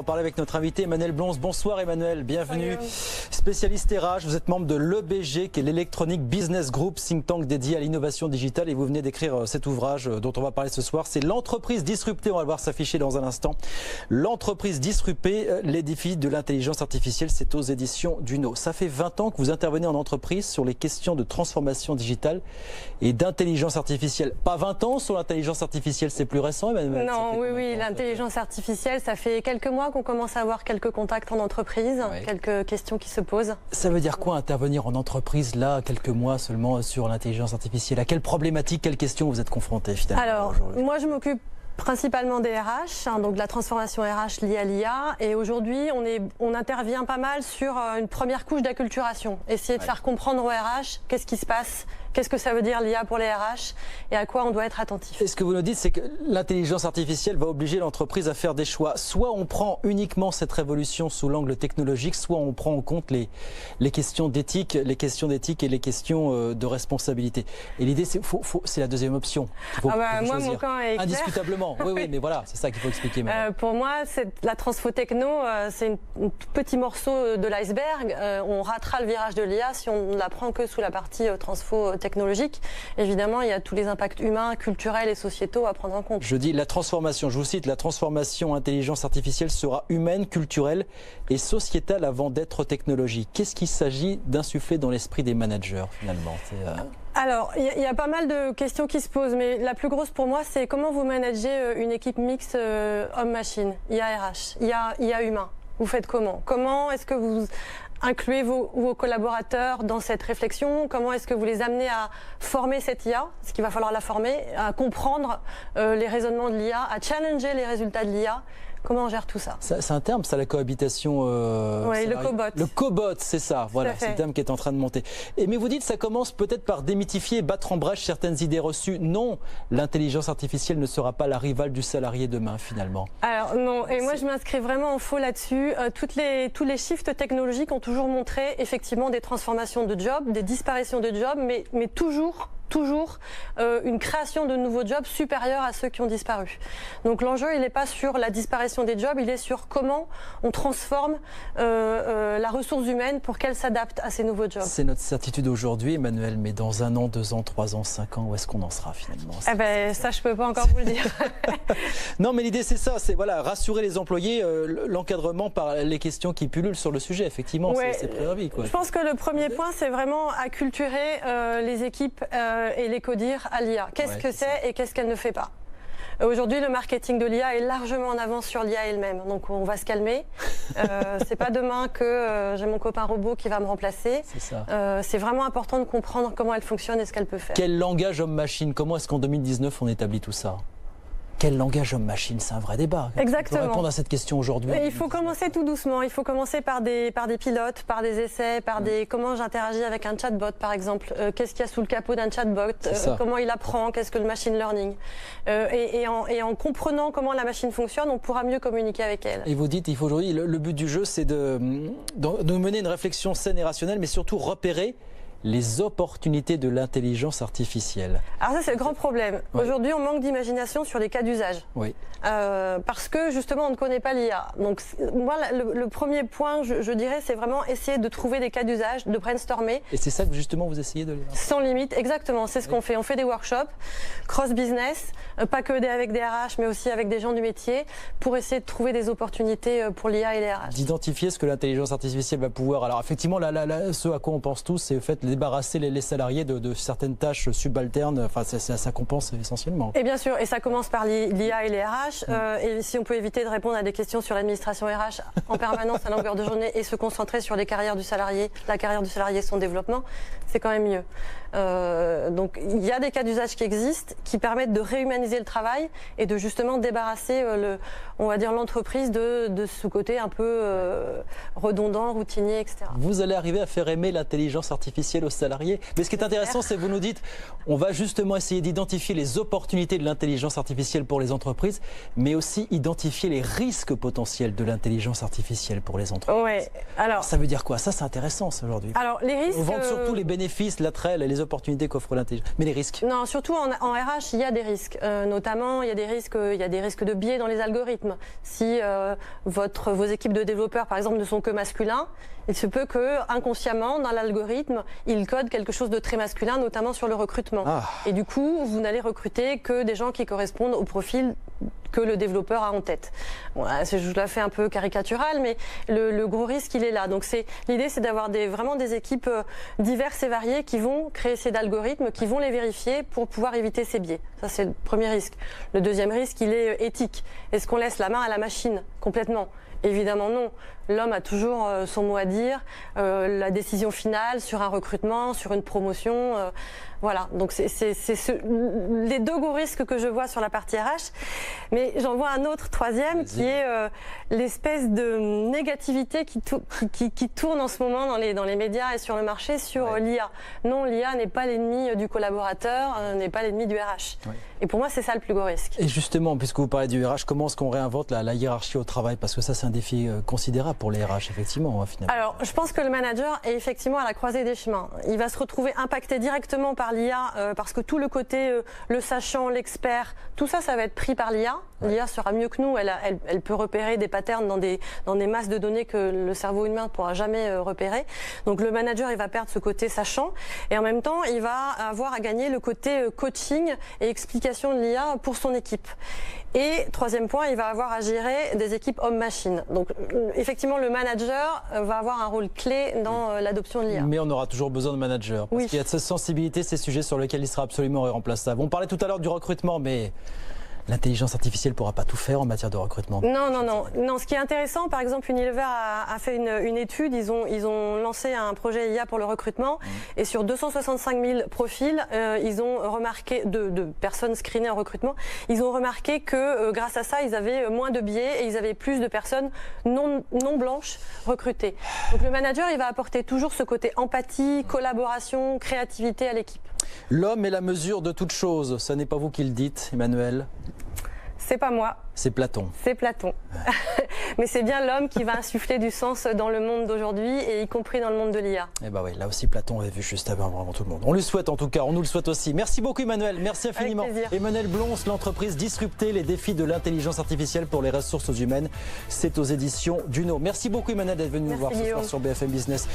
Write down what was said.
On parle avec notre invité Emmanuel Blonz. Bonsoir Emmanuel, bienvenue. Salut. Spécialiste RH, vous êtes membre de l'EBG qui est l'Electronic Business Group, think tank dédié à l'innovation digitale, et vous venez d'écrire cet ouvrage dont on va parler ce soir. C'est l'entreprise disruptée, on va le voir s'afficher dans un instant. L'entreprise disruptée, les défis de l'intelligence artificielle, c'est aux éditions Duno. Ça fait 20 ans que vous intervenez en entreprise sur les questions de transformation digitale et d'intelligence artificielle. Pas 20 ans sur l'intelligence artificielle, c'est plus récent Emmanuel? Non, oui, l'intelligence artificielle, ça fait quelques mois qu'on commence à avoir quelques contacts en entreprise, quelques questions qui se posent. Ça veut dire quoi intervenir en entreprise, là, quelques mois seulement sur l'intelligence artificielle? À quelles problématiques, quelles questions vous êtes confrontés finalement? Alors, moi je m'occupe principalement des RH, donc de la transformation RH liée à l'IA, et aujourd'hui on intervient pas mal sur une première couche d'acculturation, essayer de faire comprendre aux RH qu'est-ce qui se passe, qu'est-ce que ça veut dire l'IA pour les RH et à quoi on doit être attentif. Et ce que vous nous dites, c'est que l'intelligence artificielle va obliger l'entreprise à faire des choix. Soit on prend uniquement cette révolution sous l'angle technologique, soit on prend en compte les questions d'éthique, et les questions de responsabilité. Et l'idée, c'est la deuxième option. Moi, mon camp est clair. Indiscutablement. Oui, mais voilà, c'est ça qu'il faut expliquer. Pour moi, la transfo techno, c'est un tout petit morceau de l'iceberg. On ratera le virage de l'IA si on ne la prend que sous la partie transfo technologique. Évidemment, il y a tous les impacts humains, culturels et sociétaux à prendre en compte. Je dis la transformation, je vous cite, la transformation intelligence artificielle sera humaine, culturelle et sociétale avant d'être technologique. Qu'est-ce qu'il s'agit d'insuffler dans l'esprit des managers finalement? Alors, il y a pas mal de questions qui se posent, mais la plus grosse pour moi, c'est comment vous managez une équipe mixte homme-machine, IA-RH, IA-humain. Vous faites comment? Comment est-ce que vous incluez vos collaborateurs dans cette réflexion? Comment est-ce que vous les amenez à former cette IA, parce qu'il va falloir la former, à comprendre les raisonnements de l'IA, à challenger les résultats de l'IA? Comment on gère tout ça? C'est un terme, ça, la cohabitation. Oui, le cobot. Le cobot, c'est ça. Voilà, c'est le terme qui est en train de monter. Mais vous dites, ça commence peut-être par démythifier, battre en brèche certaines idées reçues. Non, l'intelligence artificielle ne sera pas la rivale du salarié demain, finalement. Alors non, et moi je m'inscris vraiment en faux là-dessus. Tous les shifts technologiques ont toujours montré effectivement des transformations de jobs, des disparitions de jobs, mais toujours une création de nouveaux jobs supérieurs à ceux qui ont disparu. Donc l'enjeu, il n'est pas sur la disparition des jobs, il est sur comment on transforme la ressource humaine pour qu'elle s'adapte à ces nouveaux jobs. C'est notre certitude aujourd'hui, Emmanuel, mais dans 1 an, 2 ans, 3 ans, 5 ans, où est-ce qu'on en sera finalement? Ça, je ne peux pas encore vous le dire. Non, mais l'idée, c'est ça, c'est rassurer les employés, l'encadrement par les questions qui pullulent sur le sujet, effectivement, c'est prérequis. Je pense que le premier point, c'est vraiment acculturer les équipes et les codir à l'IA. Qu'est-ce que c'est et qu'est-ce qu'elle ne fait pas? Aujourd'hui, le marketing de l'IA est largement en avance sur l'IA elle-même. Donc, on va se calmer. C'est pas demain que j'ai mon copain robot qui va me remplacer. C'est vraiment important de comprendre comment elle fonctionne et ce qu'elle peut faire. Quel langage homme-machine? Comment est-ce qu'en 2019, on établit tout ça? Quel langage homme-machine? C'est un vrai débat. Exactement. On peut répondre à cette question aujourd'hui. Il faut commencer tout doucement. Il faut commencer par des pilotes, par des essais, comment j'interagis avec un chatbot, par exemple. Qu'est-ce qu'il y a sous le capot d'un chatbot? Comment il apprend? Qu'est-ce que le machine learning? Et en comprenant comment la machine fonctionne, on pourra mieux communiquer avec elle. Et vous dites, il faut aujourd'hui, le but du jeu, c'est de mener une réflexion saine et rationnelle, mais surtout repérer les opportunités de l'intelligence artificielle. Alors ça, c'est le grand problème. Aujourd'hui, on manque d'imagination sur les cas d'usage. Parce que justement, on ne connaît pas l'IA. Donc moi, le premier point, je dirais, c'est vraiment essayer de trouver des cas d'usage, de brainstormer. Et c'est ça que justement vous essayez de lire? Sans limite, exactement. C'est ce qu'on fait. On fait des workshops cross-business, pas que avec des RH, mais aussi avec des gens du métier, pour essayer de trouver des opportunités pour l'IA et les RH. D'identifier ce que l'intelligence artificielle va pouvoir. Alors effectivement, ce à quoi on pense tous, c'est le fait de débarrasser les salariés de certaines tâches subalternes. Enfin, ça compense essentiellement. Et bien sûr, et ça commence par l'IA et les RH. Et si on peut éviter de répondre à des questions sur l'administration RH en permanence à longueur de journée et se concentrer sur les carrières du salarié, la carrière du salarié et son développement, c'est quand même mieux. Donc il y a des cas d'usage qui existent, qui permettent de réhumaniser le travail et de justement débarrasser on va dire l'entreprise de ce côté un peu redondant, routinier, etc. Vous allez arriver à faire aimer l'intelligence artificielle aux salariés. Mais ce qui est intéressant, c'est que vous nous dites, on va justement essayer d'identifier les opportunités de l'intelligence artificielle pour les entreprises, mais aussi identifier les risques potentiels de l'intelligence artificielle pour les entreprises. Ouais. Alors, ça veut dire quoi? Ça, c'est intéressant, ça, aujourd'hui. Alors, les risques... On vend surtout les bénéfices, l'attrait, les opportunités qu'offre l'intelligence. Mais les risques? Non, surtout en RH, il y a des risques. Notamment, il y a des risques de biais dans les algorithmes. Si vos équipes de développeurs, par exemple, ne sont que masculins, il se peut que inconsciemment, dans l'algorithme, il code quelque chose de très masculin, notamment sur le recrutement. Et du coup, vous n'allez recruter que des gens qui correspondent au profil que le développeur a en tête. Bon, je la fais un peu caricaturale, mais le gros risque, il est là. Donc l'idée, c'est d'avoir vraiment des équipes diverses et variées qui vont créer ces algorithmes, qui vont les vérifier pour pouvoir éviter ces biais. Ça, c'est le premier risque. Le deuxième risque, il est éthique. Est-ce qu'on laisse la main à la machine complètement? Évidemment non. L'homme a toujours son mot à dire, la décision finale sur un recrutement, sur une promotion. Voilà, donc c'est les deux gros risques que je vois sur la partie RH. Mais j'en vois un autre, troisième, qui est l'espèce de négativité qui tourne en ce moment dans les médias et sur le marché sur l'IA. Non, l'IA n'est pas l'ennemi du collaborateur, n'est pas l'ennemi du RH. Et pour moi, c'est ça le plus gros risque. Et justement, puisque vous parlez du RH, comment est-ce qu'on réinvente la hiérarchie au travail? Parce que ça, c'est un défi considérable pour les RH, effectivement, finalement. Alors, je pense que le manager est effectivement à la croisée des chemins. Il va se retrouver impacté directement par l'IA, parce que tout le côté, le sachant, l'expert, tout ça, ça va être pris par l'IA. L'IA sera mieux que nous, elle peut repérer des patterns dans des masses de données que le cerveau humain ne pourra jamais repérer. Donc le manager, il va perdre ce côté sachant, et en même temps, il va avoir à gagner le côté coaching et explication de l'IA pour son équipe. Et troisième point, il va avoir à gérer des équipes homme-machine. Donc effectivement, le manager va avoir un rôle clé dans l'adoption de l'IA. Mais on aura toujours besoin de managers, parce qu'il y a cette sensibilité, ces sujets sur lesquels il sera absolument irremplaçable. On parlait tout à l'heure du recrutement, mais l'intelligence artificielle ne pourra pas tout faire en matière de recrutement. Non. Ce qui est intéressant, par exemple, Unilever a fait une étude. Ils ont lancé un projet IA pour le recrutement. Et sur 265 000 profils, ils ont remarqué, de personnes screenées en recrutement, ils ont remarqué que grâce à ça, ils avaient moins de biais et ils avaient plus de personnes non blanches recrutées. Donc le manager, il va apporter toujours ce côté empathie, collaboration, créativité à l'équipe. L'homme est la mesure de toute chose. Ce n'est pas vous qui le dites, Emmanuel. C'est pas moi. C'est Platon. C'est Platon. Mais c'est bien l'homme qui va insuffler du sens dans le monde d'aujourd'hui, et y compris dans le monde de l'IA. Eh bien oui, là aussi Platon avait vu juste avant vraiment tout le monde. On lui souhaite en tout cas, on nous le souhaite aussi. Merci beaucoup Emmanuel, merci infiniment. Emmanuel Blons, l'entreprise Disrupter les défis de l'intelligence artificielle pour les ressources humaines. C'est aux éditions Duno. Merci beaucoup Emmanuel d'être venu nous voir ce soir sur BFM Business.